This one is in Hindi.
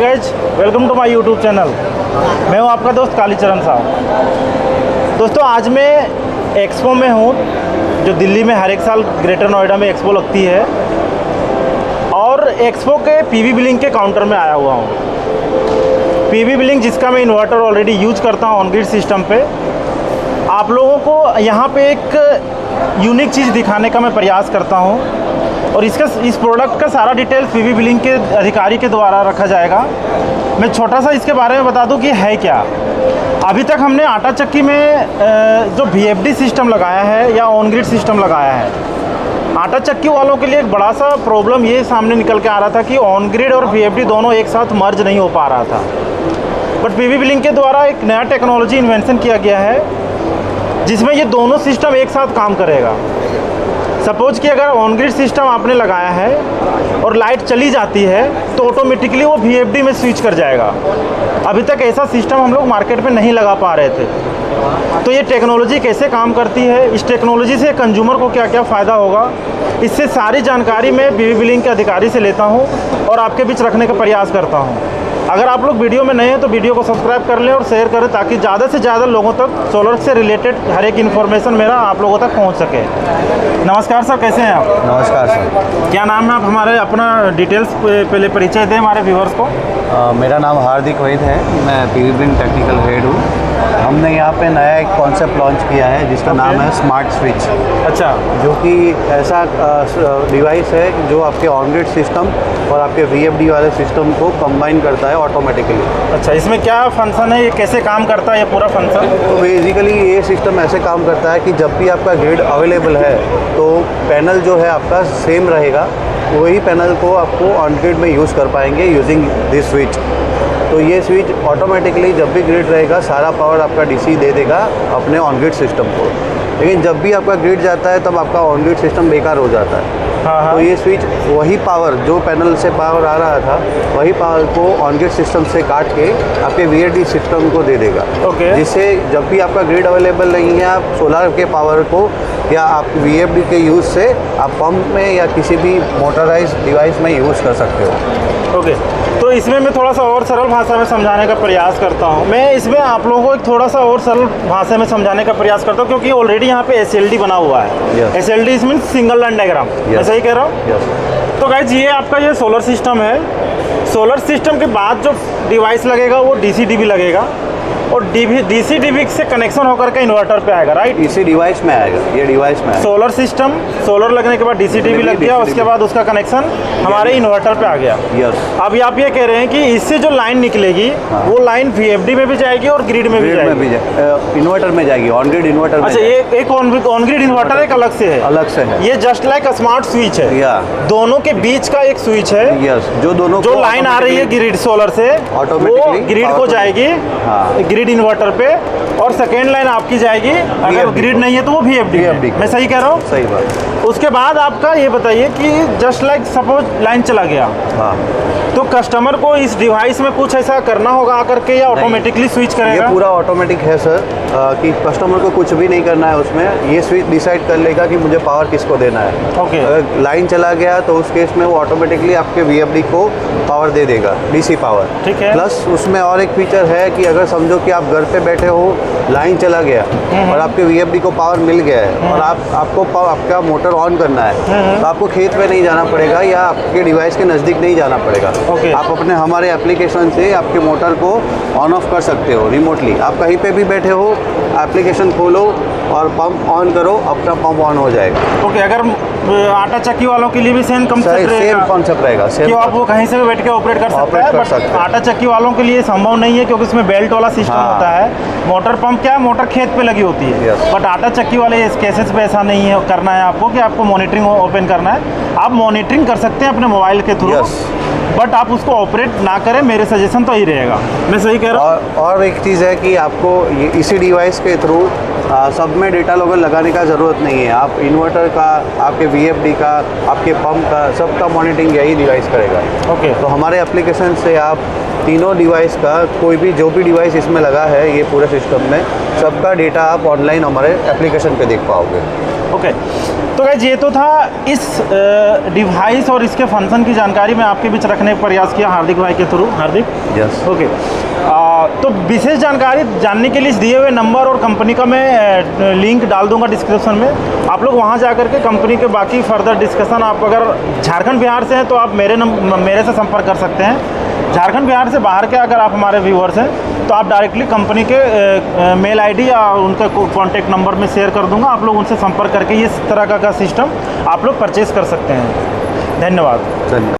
Guys welcome to my YouTube channel. मैं हूं आपका दोस्त कालीचरण साहब। दोस्तों आज मैं एक्सपो में हूं जो दिल्ली में हर एक साल ग्रेटर नोएडा में एक्सपो लगती है, और एक्सपो के पीवी बिलिंग के काउंटर में आया हुआ हूं। पीवी बिलिंग जिसका मैं इन्वर्टर ऑलरेडी यूज करता हूं ऑन ग्रिड सिस्टम पे, आप लोगों को यहाँ पे एक यूनिक चीज़ दिखाने का मैं प्रयास करता हूँ, और इस प्रोडक्ट का सारा डिटेल पीवी बिलिंग के अधिकारी के द्वारा रखा जाएगा। मैं छोटा सा इसके बारे में बता दूं कि है क्या। अभी तक हमने आटा चक्की में जो VFD सिस्टम लगाया है या ऑन ग्रिड सिस्टम लगाया है, आटा चक्की वालों के लिए एक बड़ा सा प्रॉब्लम ये सामने निकल के आ रहा था कि ऑन ग्रिड और VFD दोनों एक साथ मर्ज नहीं हो पा रहा था। बट पीवी बिलिंग के द्वारा एक नया टेक्नोलॉजी इन्वेंशन किया गया है जिसमें ये दोनों सिस्टम एक साथ काम करेगा। सपोज कि अगर ऑन ग्रिड सिस्टम आपने लगाया है और लाइट चली जाती है तो ऑटोमेटिकली वो VFD में स्विच कर जाएगा। अभी तक ऐसा सिस्टम हम लोग मार्केट में नहीं लगा पा रहे थे। तो ये टेक्नोलॉजी कैसे काम करती है, इस टेक्नोलॉजी से कंज्यूमर को क्या क्या फ़ायदा होगा, इससे सारी जानकारी मैं पीवी बिलिंग के अधिकारी से लेता हूँ और आपके बीच रखने का प्रयास करता हूँ। अगर आप लोग वीडियो में नए हैं तो वीडियो को सब्सक्राइब कर लें और शेयर करें ताकि ज़्यादा से ज़्यादा लोगों तक सोलर से रिलेटेड हर एक इन्फॉर्मेशन मेरा आप लोगों तक पहुंच सके। नमस्कार सर, कैसे हैं आप? नमस्कार सर। क्या नाम है? आप हमारे अपना डिटेल्स पहले परिचय दें हमारे व्यूअर्स को। मेरा नाम हार्दिक वैद है, मैं पीवी बिलिंग टेक्निकल हेड हूँ। हमने यहाँ पे नया एक कॉन्सेप्ट लॉन्च किया है जिसका नाम है स्मार्ट स्विच। अच्छा। जो कि ऐसा डिवाइस है जो आपके ऑन ग्रिड सिस्टम और आपके VFD वाले सिस्टम को कंबाइन करता है ऑटोमेटिकली। अच्छा, इसमें क्या फंक्शन है, ये कैसे काम करता है ये पूरा फंक्शन? तो बेसिकली ये सिस्टम ऐसे काम करता है कि जब भी आपका ग्रिड अवेलेबल है तो पैनल जो है आपका सेम रहेगा, वही पैनल को आपको ऑन ग्रिड में यूज़ कर पाएंगे यूजिंग दिस स्विच। तो ये स्विच ऑटोमेटिकली जब भी ग्रिड रहेगा सारा पावर आपका DC दे देगा अपने ऑन ग्रिड सिस्टम को। लेकिन जब भी आपका ग्रिड जाता है तब आपका ऑन ग्रिड सिस्टम बेकार हो जाता है। हाँ। तो ये स्विच वही पावर जो पैनल से पावर आ रहा था वही पावर को ऑन ग्रिड सिस्टम से काट के आपके VFD सिस्टम को दे देगा। ओके। जिससे जब भी आपका ग्रिड अवेलेबल नहीं है आप सोलर के पावर को या आप VFD के यूज़ से आप पंप में या किसी भी मोटराइज डिवाइस में यूज़ कर सकते हो। ओके, तो इसमें मैं थोड़ा सा और सरल भाषा में समझाने का प्रयास करता हूँ। मैं इसमें आप लोगों को थोड़ा सा और सरल भाषा में समझाने का प्रयास करता हूँ क्योंकि ऑलरेडी यहाँ पे SLD बना हुआ है। SLD इस मीन सिंगल लाइन डायग्राम, मैं सही कह रहा हूँ? तो गाइस ये आपका ये सोलर सिस्टम है। सोलर सिस्टम के बाद जो डिवाइस लगेगा वो DC-DB लगेगा और DC-DB से कनेक्शन होकर के इन्वर्टर पे आएगा, राइट? इसी डिवाइस में आएगा, ये डिवाइस में सोलर सिस्टम, सोलर लगने के बाद DC-DB लग गया, उसके बाद उसका कनेक्शन हमारे इन्वर्टर पे आ गया। यस। अभी आप ये कह रहे हैं कि इससे जो लाइन निकलेगी वो लाइन VFD में भी जाएगी और ग्रिड में भी जाएगी। इन्वर्टर में जाएगी, ऑन ग्रिड इन्वर्टर। अच्छा, ये एक ऑन ग्रिड इन्वर्टर एक अलग से है? अलग से है। ये जस्ट लाइक स्मार्ट स्विच है, या दोनों के बीच का एक स्विच है। यस, जो दोनों जो लाइन आ रही है ग्रिड सोलर से वो ग्रिड को जाएगी, ग्रिड इन्वर्टर पे, और सेकेंड लाइन आपकी जाएगी अगर ग्रिड नहीं है तो वो VFD। मैं सही कह रहा हूँ? सही बात। उसके बाद आपका ये बताइए कि जस्ट लाइक सपोज लाइन चला गया, हाँ, तो कस्टमर को इस डिवाइस में कुछ ऐसा करना होगा आकर के या ऑटोमेटिकली स्विच करेगा? ये पूरा ऑटोमेटिक है सर, कि कस्टमर को कुछ भी नहीं करना है उसमें। ये स्विच डिसाइड कर लेगा कि मुझे पावर किसको देना है। ओके। अगर लाइन चला गया तो उस केस में वो ऑटोमेटिकली आपके VFD को पावर दे देगा, DC पावर। ठीक है। प्लस उसमें और एक फीचर है कि अगर समझो कि आप घर पे बैठे हो, लाइन चला गया और आपके VFD को पावर मिल गया है और आपको आपका मोटर ऑन करना है, तो आपको खेत पे नहीं जाना पड़ेगा या आपके डिवाइस के नज़दीक नहीं जाना पड़ेगा। ओके। आप अपने हमारे एप्लीकेशन से आपके मोटर को ऑन ऑफ कर सकते हो रिमोटली। आप कहीं पे भी बैठे हो, एप्लीकेशन खोलो और पंप ऑन करो, अपना पंप ऑन हो जाएगा। ओके। अगर आटा चक्की वालों के लिए भी सेम कॉन्सेप्ट रहेगा कि आप वो कहीं से भी बैठ के ऑपरेट कर सकते हैं, बट आटा चक्की वालों के लिए संभव नहीं है क्योंकि इसमें बेल्ट वाला सिस्टम होता है। मोटर पंप क्या है, मोटर खेत पे लगी होती है। बट आटा चक्की वाले इस केसेस पे ऐसा नहीं है, करना है आपको कि आपको मॉनिटरिंग ओपन करना है। आप मॉनिटरिंग कर सकते हैं अपने मोबाइल के थ्रू, बट आप उसको ऑपरेट ना करें, मेरे सजेशन तो यही रहेगा। मैं सही कह रहा हूँ? और एक चीज़ है कि आपको इसी डिवाइस के थ्रू सब में डेटा लॉगर लगाने का ज़रूरत नहीं है। आप इन्वर्टर का, आपके VFD का, आपके पंप का, सबका मॉनिटरिंग यही डिवाइस करेगा। ओके। तो हमारे एप्लीकेशन से आप तीनों डिवाइस का, कोई भी जो भी डिवाइस इसमें लगा है ये पूरे सिस्टम में, सबका डेटा आप ऑनलाइन हमारे एप्लीकेशन पे देख पाओगे। ओके, तो गाइस ये तो था इस डिवाइस और इसके फंक्शन की जानकारी मैं आपके बीच रखने का प्रयास किया हार्दिक भाई के थ्रू। हार्दिक, यस। ओके, तो विशेष जानकारी जानने के लिए इस दिए हुए नंबर और कंपनी का मैं लिंक डाल दूंगा डिस्क्रिप्शन में। आप लोग वहां जा करके कंपनी के बाकी फर्दर डिस्कशन, आप अगर झारखंड बिहार से हैं तो आप मेरे से संपर्क कर सकते हैं। झारखंड बिहार से बाहर के अगर आप हमारे व्यूअर्स हैं तो आप डायरेक्टली कंपनी के मेल आईडी या उनका कॉन्टैक्ट नंबर में शेयर कर दूंगा, आप लोग उनसे संपर्क करके इस तरह का सिस्टम आप लोग परचेज़ कर सकते हैं। धन्यवाद। धन्यवाद।